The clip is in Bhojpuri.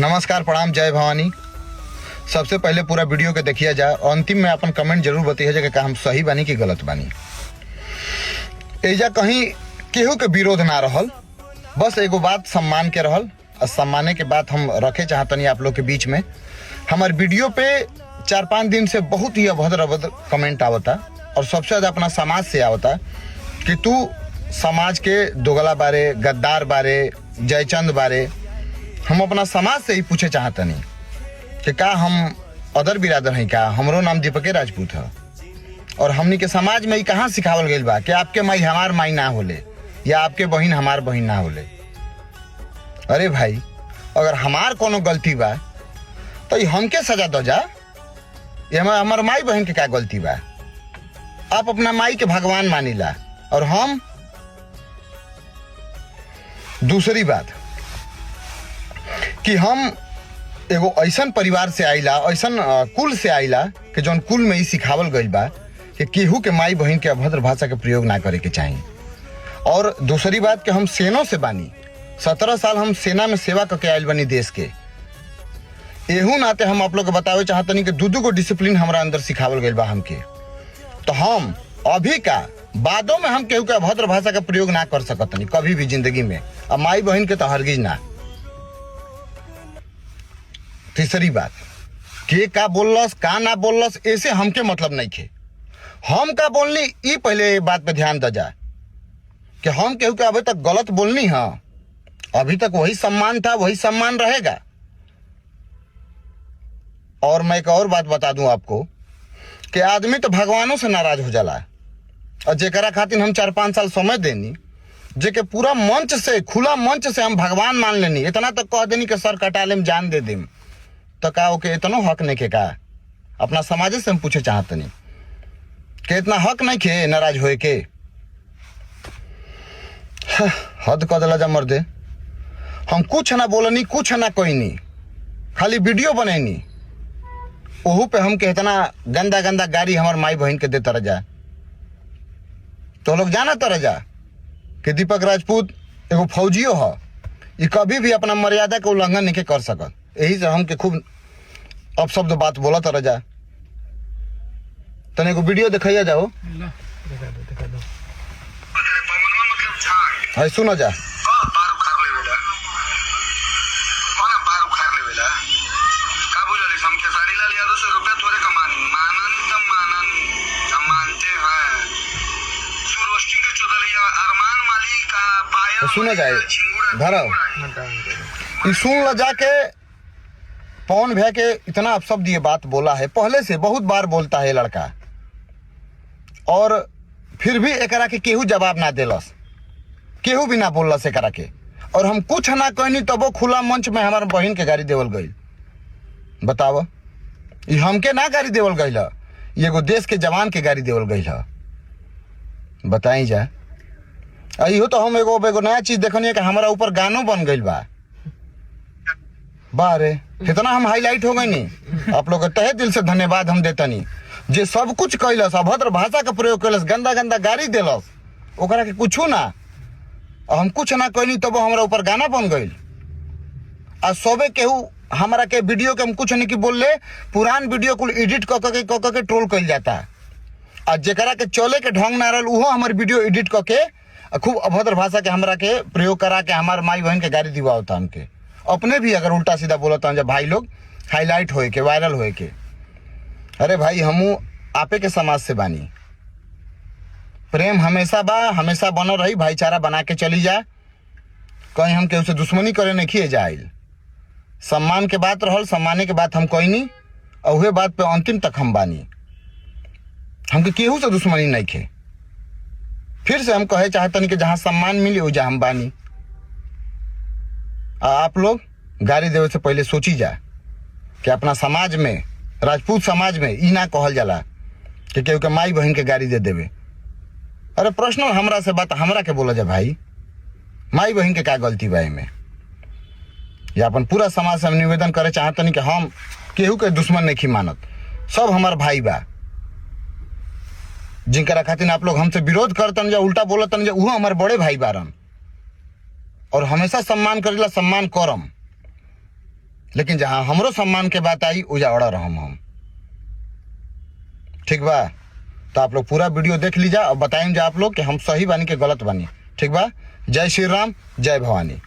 नमस्कार, प्रणाम, जय भवानी। सबसे पहले पूरा वीडियो के देखिए जा, अंतिम में अपन कमेंट जरूर बताइए जा कि हम सही बानी कि गलत बानी। एजा कहीं केहू के विरोध ना रहल, बस एगो बात सम्मान के रहल और सम्माने के बात हम रखे चाहतनी आप लोग के बीच में। हमारे वीडियो पे 4-5 दिन से बहुत ही अभद्र अभद्र कमेंट आवता और सबसे ज़्यादा अपना समाज से आवता कि तू समाज के दोगला बारे, गद्दार बारे, जयचंद बारे। हम अपना समाज से ही पूछे चाहतनी कि का हम अदर बिरादर हैं का? हमरो नाम दीपके राजपूत है और हमनी के समाज में ही कहाँ सिखावल गई बा कि आपके माई हमार माई ना होले या आपके बहन हमार बहन ना होले। अरे भाई, अगर हमार कोनो गलती बा तो ये हमके सजा दो जा, ये हमार माई बहन के क्या गलती बा? आप अपना माई के भगवान मानिला और हम। दूसरी बात कि हम एगो ऐसन परिवार से आइला, ऐसन कुल से आइला कि जौन कुल में ही सिखावल गई बा कि केहू के माई बहन के अभद्र भाषा के प्रयोग ना करे के चाहिए। और दूसरी बात कि हम सेनों से बानी, 17 साल हम सेना में सेवा करके आयल बनी देश के। एहू नाते हम आप लोग के बतावे चाहतनी कि दू को डिसिप्लिन हमारा अंदर सिखावल गई बा हमके। तो हम अभी का बादों में हम केहू के अभद्र भाषा का प्रयोग ना कर सकतनी कभी भी जिंदगी में, और माई बहन के तो हरगिज ना। तीसरी बात, के का बोललस का ना बोललस ऐसे हमके मतलब नहीं थे। हम का बोलनी ई पहले बात पे ध्यान द जा कि हम केहू के अभी तक गलत बोलनी है, अभी तक वही सम्मान था, वही सम्मान रहेगा। और मैं एक और बात बता दूं आपको कि आदमी तो भगवानों से नाराज हो जाला, और जेकरा खातिर हम 4-5 साल समय देनी, जेके पूरा मंच से, खुला मंच से हम भगवान मान लेनी, इतना तक कह देनी कि सर कटा लेम, जान दे देम, तो का ओके इतनो हक नहीं के का? अपना समाज से हम पूछे चाहतनी कि इतना हक नहीं के नाराज होए के? हद कर दिला जा मर्दे। हम कुछ ना बोलनी, कुछ ना कहनी, खाली वीडियो बनैनी, ओहू पे हमके इतना गंदा गंदा गाड़ी हमार माई बहन के देता रह। तो लोग जाना तरह जा कि दीपक राजपूत एगो फौजियो है, ये कभी भी अपना मर्यादा के उल्लंघन नहीं कर सकत। यही से हमके खूब अपशब्द बात बोला तरह जा। तने को वीडियो दिखाइए जाओ, है सुनो जा। सुना जाए धरो, सुन ल जाके पवन भैया के इतना अपशब्द ये बात बोला है, पहले से बहुत बार बोलता है लड़का, और फिर भी एकरा के केहू जवाब ना देलस, केहू भी ना बोलस एकरा के। और हम कुछ ना कहनी तबो खुला मंच में हमारे बहन के गाड़ी देवल गई। बताओ, ये हमके ना गाड़ी देवल गई है, ये एगो देश के जवान के गाड़ी देवल गई है। बताई जा। इहो तो हम एगो नया चीज देखनी कि हमारा ऊपर गानो बन गई बा। बारे इतना हम हाईलाइट हो गई नहीं। आप लोग तहे दिल से धन्यवाद हम देतनी, जे सब कुछ कैलस, अभद्र भाषा का प्रयोग कैलस, गंदा गंदा गाड़ी देलस, ओकरा के कुछ ना, हम कुछ ना कहनी तब हमारा ऊपर गाना बन गई। आ सबे केहू हमारा के वीडियो के हम कुछ नहीं की बोल, पुरान वीडियो को एडिट के ट्रोल कैल जाता, और जेकरा के चले के ढंग ना रहा उहो हमारे वीडियो एडिट करके खूब अभद्र भाषा के हमरा के प्रयोग करा के हमारे माई बहन के गाड़ी दिवा होता। हमके अपने भी अगर उल्टा सीधा बोलता हूँ जब भाई लोग हाईलाइट होए के, वायरल होए के। अरे भाई, हमू आपे के समाज से बानी, प्रेम हमेशा बा, हमेशा बनल रही, भाईचारा बना के चली जा। कहीं हम केहू से दुश्मनी करे नहीं किए जाइल। सम्मान के बात रहल, सम्माने के बात हम कहनी, और वह बात पे अंतिम तक हम बानी। हमके केहू से दुश्मनी नहीं खे। फिर से हम कहे चाहतनी कि जहां सम्मान मिली हो जा हम बानी। आप लोग गाड़ी देवे से पहले सोची जा कि अपना समाज में, राजपूत समाज में ई ना कहल जाला कि केहू के माई बहन के गाड़ी दे देवे। अरे पर्सनल हमरा से बात हमरा के बोला जा भाई, माई बहन के क्या गलती बा में? या अपन पूरा समाज से हम निवेदन करे चाहतनी कि हम केहू के दुश्मन नहीं मानत, सब हमार भाई बा। जिनकरा खातिर आप लोग हमसे विरोध करतन या उल्टा बोलतन जा, वो हमारे बड़े भाई बारन, और हमेशा सम्मान करेला, सम्मान करम। लेकिन जहाँ हमरो सम्मान के बात आई उजाड़ा रहम हम। ठीक बा, तो आप लोग पूरा वीडियो देख लीजिए और बताएं आप लोग कि हम सही बानी के गलत बानी। ठीक बा, जय श्री राम, जय भवानी।